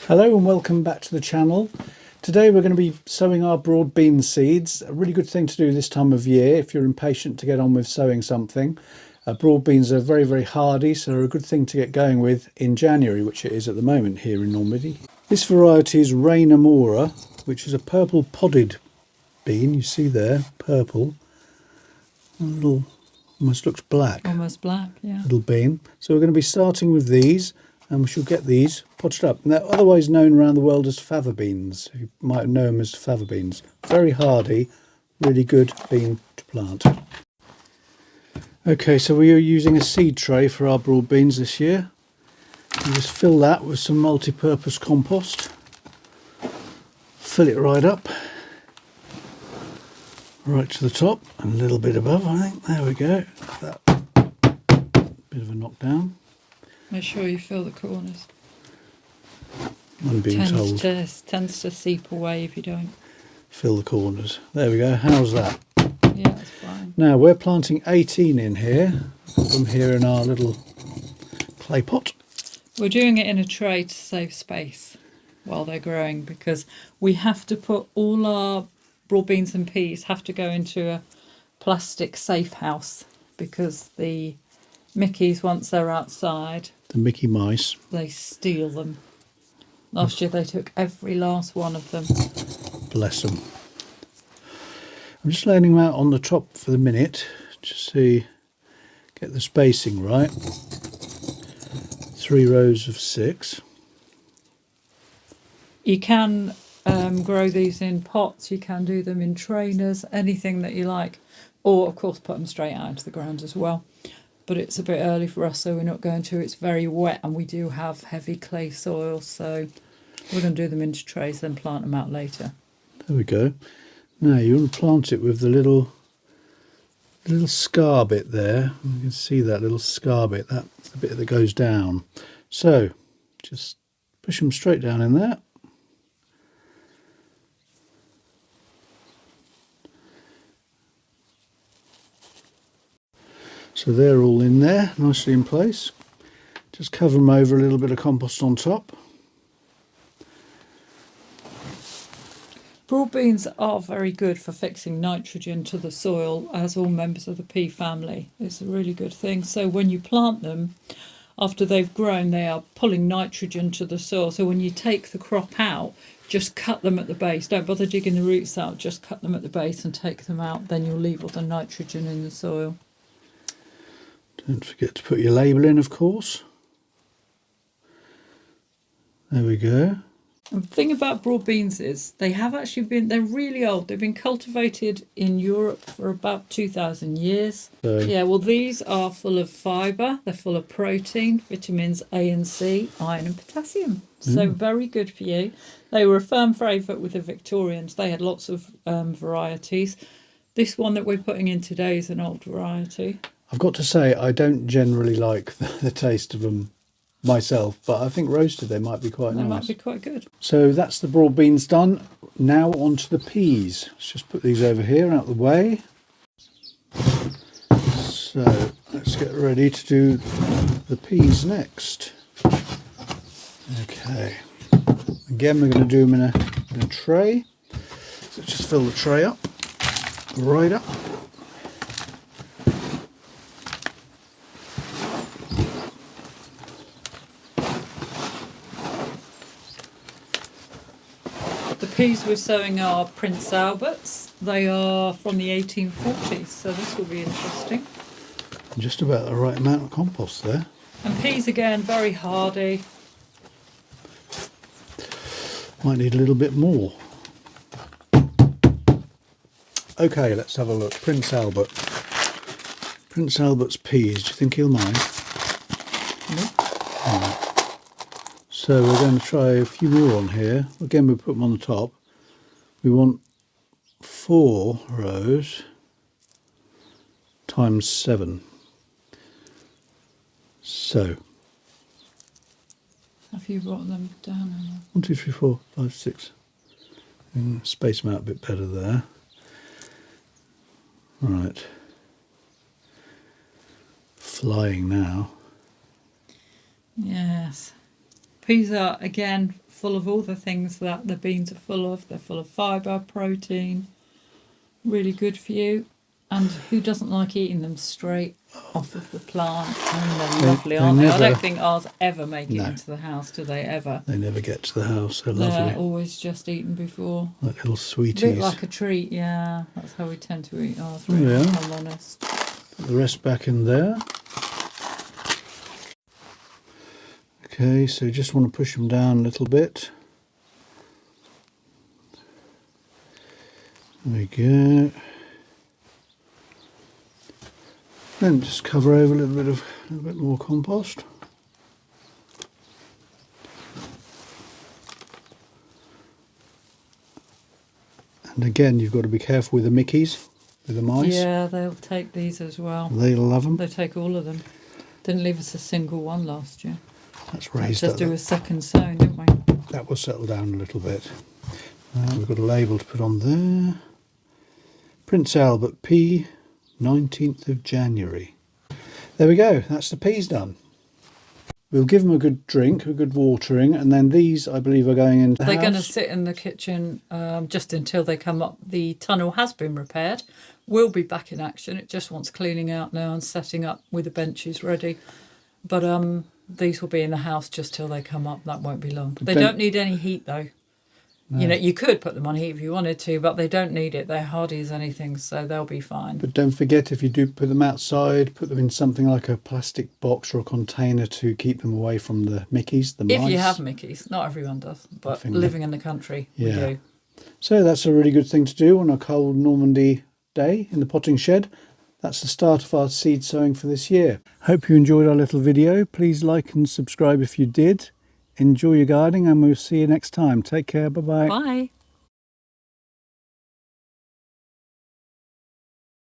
Hello and welcome back to the channel. Today we're going to be sowing our broad bean seeds. A really good thing to do this time of year if you're impatient to get on with sowing something. Broad beans are very hardy, so they're a good thing to get going with in January, which it is at the moment here in Normandy. This variety is Reina Mora, which is a purple podded bean. You see there, purple. A little, almost looks black. Almost black, yeah. Little bean. So we're going to be starting with these. And we shall get these potted up. And they're otherwise known around the world as fava beans. You might know them as fava beans. Very hardy, really good bean to plant. Okay, so we are using a seed tray for our broad beans this year. You just fill that with some multi-purpose compost. Fill it right up. Right to the top and a little bit above, I think. There we go. That bit of a knockdown. Make sure you fill the corners. I'm being told. Tends to seep away if you don't. Fill the corners. There we go. How's that? Yeah, that's fine. Now we're planting 18 in here. Put them here in our little clay pot. We're doing it in a tray to save space while they're growing, because we have to put all our broad beans and peas have to go into a plastic safe house, because the Mickeys, once they're outside, The Mickey mice. they steal them. Last year they took every last one of them. Bless them. I'm just laying them out on the top for the minute to see, get the spacing right. 3 rows of 6. You can grow these in pots, you can do them in trainers, anything that you like, or of course put them straight out into the ground as well. But it's a bit early for us, so we're not going to. It's very wet and we do have heavy clay soil, so we're going to do them into trays, then plant them out later. There we go. Now you want to plant it with the little scar bit there. You can see that little scar bit, that's the bit that goes down. So just push them straight down in there. So they're all in there, nicely in place. Just cover them over a little bit of compost on top. Broad beans are very good for fixing nitrogen to the soil, as all members of the pea family. It's a really good thing. So when you plant them, after they've grown, they are pulling nitrogen to the soil. So when you take the crop out, just cut them at the base. Don't bother digging the roots out, just cut them at the base and take them out. Then you'll leave all the nitrogen in the soil. Don't forget to put your label in, of course. There we go. And the thing about broad beans is they're really old. They've been cultivated in Europe for about 2,000 years. So, Yeah, well, these are full of fibre, they're full of protein, vitamins A and C, iron and potassium. So very good for you. They were a firm favourite with the Victorians. They had lots of varieties. This one that we're putting in today is an old variety. I've got to say, I don't generally like the taste of them myself, but I think roasted they might be quite nice. They might be quite good. So that's the broad beans done. Now on to the peas. Let's just put these over here out of the way. So let's get ready to do the peas next. Okay. Again, we're going to do them in a tray. So just fill the tray up, right up. The peas we're sowing are Prince Alberts. They are from the 1840s, so this will be interesting. Just about the right amount of compost there. And peas again, very hardy. Might need a little bit more. Okay, let's have a look. Prince Albert. Prince Albert's peas. Do you think he'll mind? Right. So we're going to try a few more on here. Again, we put them on the top. We want 4 rows times 7. So Have you brought them down? 1, 2, 3, 4, 5, 6. Space them out a bit better there. Right. Flying now. Yes. Peas are, again, full of all the things that the beans are full of. They're full of fibre, protein, really good for you. And who doesn't like eating them straight off of the plant? And they're lovely, aren't they? I don't think ours ever make it into the house, do they ever? They never get to the house. They're They're lovely. always just eaten before. Like little A sweeties. bit like a treat, yeah. That's how we tend to eat ours, really, if I'm honest. Put the rest back in there. Okay, so you just want to push them down a little bit. There we go. Then just cover over a little bit more compost. And again, you've got to be careful with the Mickeys, with the mice. Yeah, they'll take these as well. They'll love them. They take all of them. Didn't leave us a single one last year. That's raised Just up. do a second sown, didn't we? That will settle down a little bit. We've got a label to put on there. Prince Albert P, 19th of January. There we go, that's the peas done. We'll give them a good drink, a good watering, and then these, I believe, are going into the They're house. going to sit in the kitchen just until they come up. The tunnel has been repaired. We'll be back in action. It just wants cleaning out now and setting up with the benches ready. But these will be in the house just till they come up. That won't be long. They don't need any heat, though. No. You know, you could put them on heat if you wanted to, but they don't need it. They're hardy as anything, so they'll be fine. But don't forget, if you do put them outside, put them in something like a plastic box or a container to keep them away from the Mickeys, the mice. If you have Mickeys. Not everyone does, but living in the country, we do. So that's a really good thing to do on a cold Normandy day in the potting shed. That's the start of our seed sowing for this year. Hope you enjoyed our little video. Please like and subscribe if you did. Enjoy your gardening, and we'll see you next time. Take care. Bye-bye. Bye.